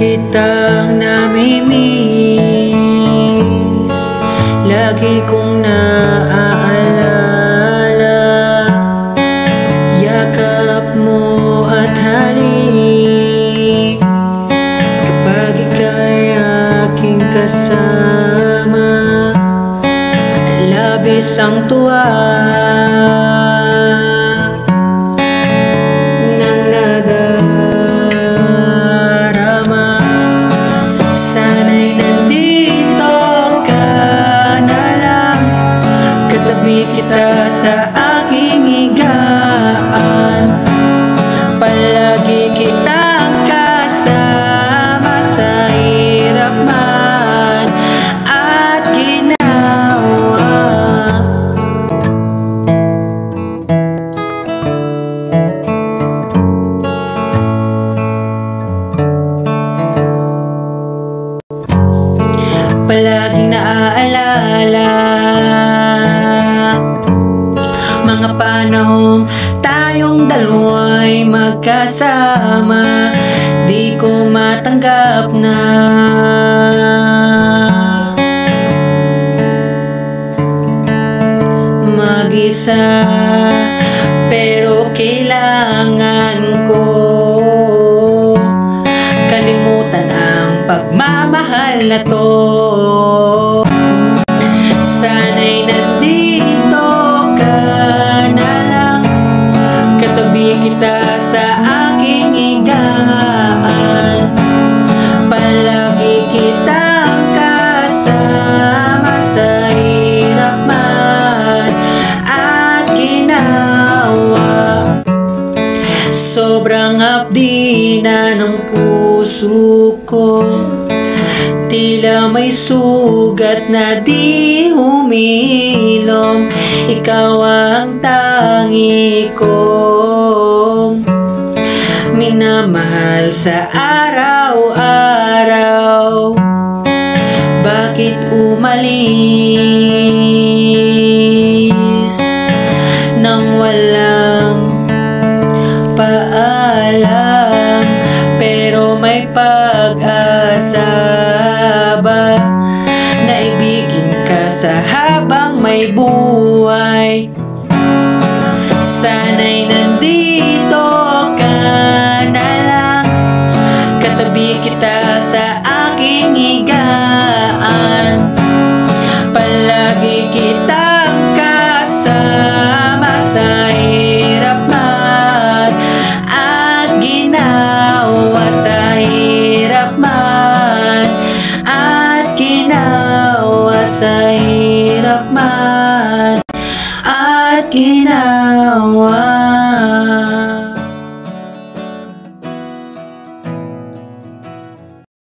kitang namimiss, lagi kong naaalala. Yakap mo at halik kapag ika'y aking kasama. Labis ang tuwa nang nadarama. Sana'y nandito ka na lang, katabi kita sa aking higaan. Palagi kitang kasama sa hirap man at ginawa. Palaging naaalala mga panahong tayong dalawa'y magkasama. Di ko matanggap na mag-isa, pero kailangan ko kalimutan ang pagmamahal na to. Sana'y nandito ka na lang, katabi kita sa aking higaan. Palagi kitang kasama sa hirap man at ginawa. Sobrang hapdi na ng puso ko, tila may sugat na di humilom. Ikaw ang tangi kong minamahal sa araw-araw. Bakit umalis